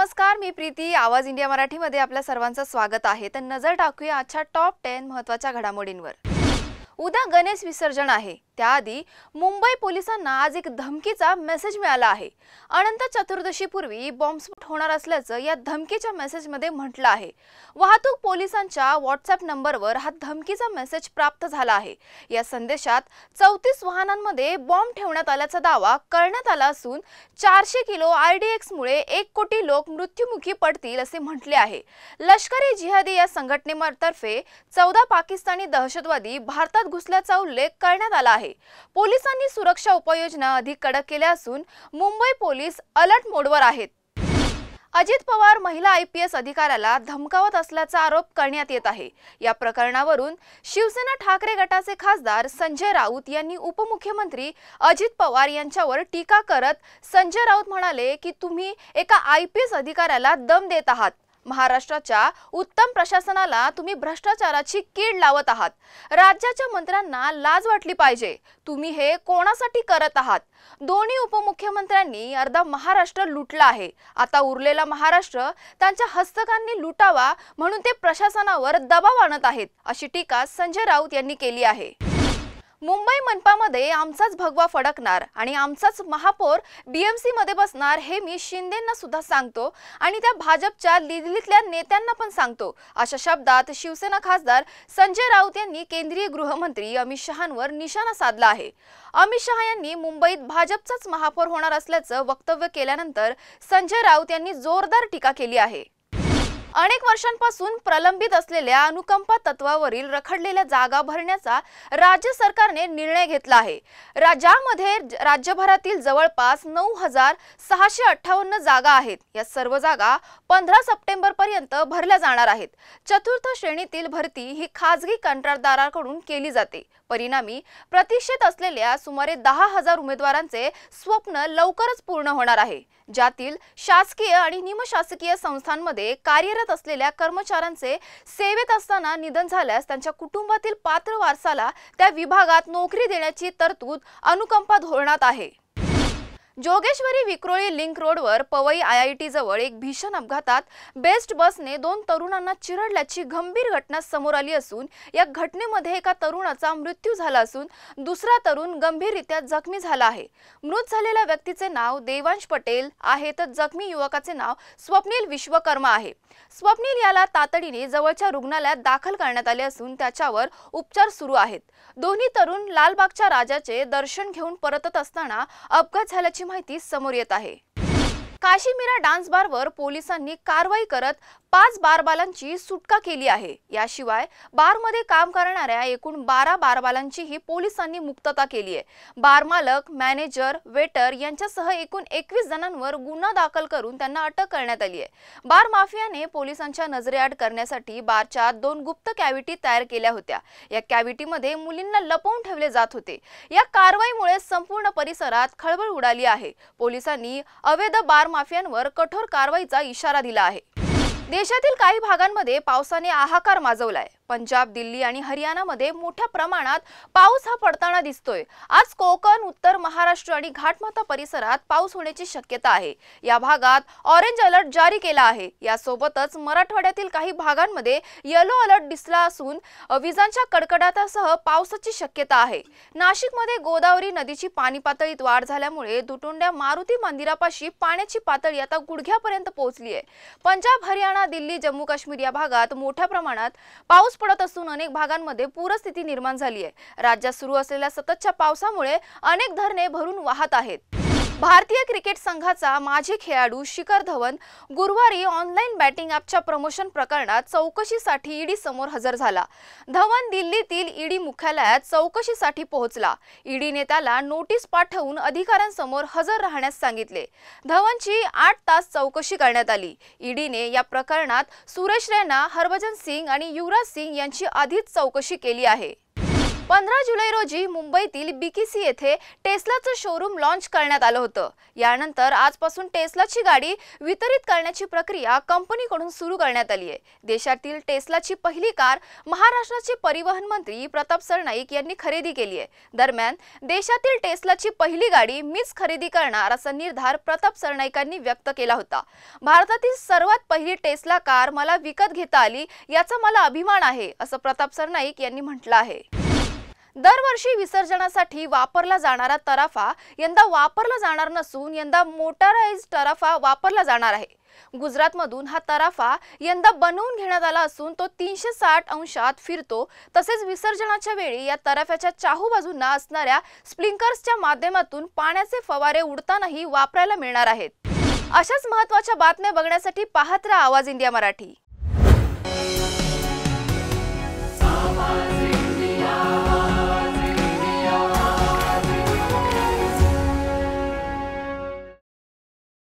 नमस्कार, मी प्रीती. आवाज इंडिया मराठीमध्ये आपल्या सर्वांचं स्वागत आहे. तर नजर टाकूया आजच्या टॉप 10 महत्त्वाच्या घडामोडींवर. उद्या गणेश विसर्जन आहे. त्याआधी मुंबई पोलिसांना आज एक धमकीचा मेसेज मिळाला आहे. अनंत चतुर्दशीपूर्वी बॉम्बस्फोट होणार असल्याचं या धमकीच्या मेसेजमध्ये म्हटलं आहे. वाहतूक पोलिसांच्या व्हॉट्सअप नंबरवर हा धमकीचा मेसेज प्राप्त झाला आहे. या संदेशात 34 वाहनांमध्ये बॉम्ब ठेवण्यात आल्याचा दावा करण्यात आला असून 400 किलो RDX मुळे 1 कोटी लोक मृत्युमुखी पडतील असे म्हटले आहे. लष्कर-ए-जिहादी या संघटनेतर्फे 14 पाकिस्तानी दहशतवादी भारतात घुसल्याचा उल्लेख करण्यात आला आहे. पोलिसांनी सुरक्षा उपाययोजना अधिक कडक केल्या असून मुंबई पोलीस अलर्ट मोडवर आहेत. अजित पवार महिला IPS अधिकाऱ्याला धमकावत असल्याचा आरोप करण्यात येत आहे. या प्रकरणावरून शिवसेना ठाकरे गटाचे खासदार संजय राऊत यांनी उपमुख्यमंत्री अजित पवार यांच्यावर टीका करत संजय राऊत म्हणाले की तुम्ही एका IPS अधिकाऱ्याला दम देत आहात. महाराष्ट्राच्या उत्तम प्रशासनाला तुम्ही भ्रष्टाचाराची कीड लावत आहात. राज्याच्या मंत्र्यांना लाज वाटली पाहिजे. तुम्ही हे कोणासाठी करत आहात? दोन्ही उपमुख्यमंत्र्यांनी अर्धा महाराष्ट्र लुटला आहे. आता उरलेला महाराष्ट्र त्यांच्या हस्तकांनी लुटावा म्हणून ते प्रशासनावर दबाव आणत आहेत, अशी टीका संजय राऊत यांनी केली आहे. मुंबई मनपामध्ये आमचाच भगवा फडकणार आणि आमचाच महापौर BMC मध्ये बसणार हे मी शिंदेंना सुद्धा सांगतो आणि त्या भाजपच्या दिल्लीतल्या नेत्यांना पण सांगतो, अशा शब्दात शिवसेना खासदार संजय राऊत यांनी केंद्रीय गृहमंत्री अमित शहांवर निशाणा साधला आहे. अमित शहा यांनी मुंबईत भाजपचाच महापौर होणार असल्याचं वक्तव्य केल्यानंतर संजय राऊत यांनी जोरदार टीका केली आहे. अनेक वर्षांपासून प्रलंबित असलेल्या अनुकंपा तत्वावरील रखडलेल्या जागा भरण्याचा राज्य सरकारने निर्णय घेतला आहे. राज्यामध्ये राज्यभरातील जवळपास 9,658 जागा आहेत. या सर्व जागा 15 सप्टेंबर पर्यंत भरल्या जाणार आहेत. चतुर्थ श्रेणीतील भरती ही खाजगी कंत्राटदाराकडून केली जाते. परिणामी प्रतीक्षेत असलेल्या सुमारे 10,000 उमेदवारांचे स्वप्न लवकरच पूर्ण होणार आहे. ज्यातील शासकीय आणि निमशासकीय संस्थांमध्ये कार्यरत असलेल्या कर्मचाऱ्यांचे सेवेत असताना निधन झाल्यास त्यांच्या कुटुंबातील पात्र वारसाला त्या विभागात नोकरी देण्याची तरतूद अनुकंपा धोरणात आहे. जोगेश्वरी विक्रोळी लिंक रोडवर पवई IIT जवळ एक भीषण अपघातात बेस्ट बसने 2 तरुणांना चिरडल्याची गंभीर घटना समोर आली असून या घटनेमध्ये एका तरुणाचा मृत्यू झाला असून दुसरा तरुण गंभीररित्या जखमी झाला आहे. मृत झालेल्या व्यक्तीचे नाव देवांश पटेल आहे तर जखमी युवकाचे नाव स्वप्नील विश्वकर्मा आहे. स्वप्नील याला तातडीने जवळच्या रुग्णालयात दाखल करण्यात आले असून त्याच्यावर उपचार सुरू आहेत. दोन्ही तरुण लालबागच्या राजाचे दर्शन घेऊन परतत असताना अपघात झाल्याची माहिती समोर येत आहे. काशीमीरा डान्स बारवर पोलिसांनी कारवाई करत 5 बारबालांची सुटका केली आहे. याशिवाय बारमध्ये काम करणाऱ्या एकूण 12 बारबालांचीही पोलिसांनी मुक्तता केली आहे. बार मालक, मॅनेजर, वेटर यांच्यासह एकूण 21 जणांवर गुन्हा दाखल करून त्यांना अटक करण्यात आली आहे. बार माफियाने पोलिसांच्या नजरेआड करण्यासाठी बारच्या 2 गुप्त कॅव्हिटी तयार केल्या होत्या. या कॅव्हिटीमध्ये मुलींना लपवून ठेवले जात होते. या कारवाईमुळे संपूर्ण परिसरात खळबळ उडाली आहे. पोलिसांनी अवैध बार माफियांवर कठोर कारवाईचा इशारा दिला आहे. देशातील काही भागांमध्ये पावसाने हाहाकार माजवलाय. पंजाब, दिल्ली आणि हरियाणामध्ये मोठ्या प्रमाणात पाऊस हा पडताना दिसतोय. आज कोकण, उत्तर महाराष्ट्र आणि घाटमाथा परिसरात पाऊस होण्याची शक्यता आहे. या भागात ऑरेंज अलर्ट जारी केला आहे. यासोबतच मराठवाड्यातील काही भागांमध्ये येलो अलर्ट दिसला असून विजांच्या कडकडाटासह पावसाची शक्यता आहे. नाशिकमध्ये गोदावरी नदीची पाणी पातळीत वाढ झाल्यामुळे दुटोंड्या मारुती मंदिरापाशी पाण्याची पातळी आता गुडघ्यापर्यंत पोहोचली आहे. पंजाब, हरियाणा, दिल्ली, जम्मू काश्मीर या भागात मोठ्या प्रमाणात पाऊस पडत असून अनेक भागांमध्ये पूरस्थिती निर्माण झाली आहे. राज्यात सुरू असलेल्या सततच्या पावसामुळे अनेक धरणे भरून वाहत आहेत. भारतीय क्रिकेट संघाचा माजी खेळाडू शिखर धवन गुरुवारी ऑनलाईन बॅटिंग ॲपच्या प्रमोशन प्रकरणात चौकशीसाठी ईडी समोर हजर झाला. धवन दिल्लीतील ईडी मुख्यालयात चौकशीसाठी पोहोचला. ईडीने त्याला नोटीस पाठवून अधिकाऱ्यांसमोर हजर राहण्यास सांगितले. धवनची 8 तास चौकशी करण्यात आली. ईडीने या प्रकरणात सुरेश रैना, हरभजन सिंग आणि युवराज सिंग यांची आधीच चौकशी केली आहे. 15 जुलै रोजी मुंबईतील BKC येथे टेस्लाचं शोरूम लॉन्च करण्यात आलं होतं। यानंतर आजपासून टेस्लाची गाडी वितरित करण्याची प्रक्रिया कंपनीकडून सुरू करण्यात आली आहे। देशातील टेस्लाची पहिली कार महाराष्ट्राचे परिवहन मंत्री प्रताप सरनाईक यांनी खरेदी केली आहे। दरम्यान देशातील टेस्लाची पहिली गाडी मीच खरेदी करणार असा निर्धार प्रताप सरनाईकांनी व्यक्त केला होता। भारतातील सर्वात पहिली टेस्ला कार मला विकत घेता आली याचा मला अभिमान आहे असं प्रताप सरनाईक यांनी म्हटलं आहे। दरवर्षी विसर्जनासाठी वापरला जाणारा तराफा यंदा वापरला जाणार नसून यंदा मोटाराइज्ड तराफा वापरला जाणार आहे। गुजरातमधून हा तराफा यंदा बनवून घेण्यात आला असून तो 360 अंशात फिरतो। तसेच विसर्जनाच्या वेळी या तराफ्याच्या चाहू बाजूंना असणाऱ्या स्प्रिंकलर्सच्या माध्यमातून पाण्याचे फवारे उडतानाही वापरायला मिळणार आहेत। अशाच महत्त्वाच्या बातम्या बघण्यासाठी पाहत रहा आवाज इंडिया मराठी।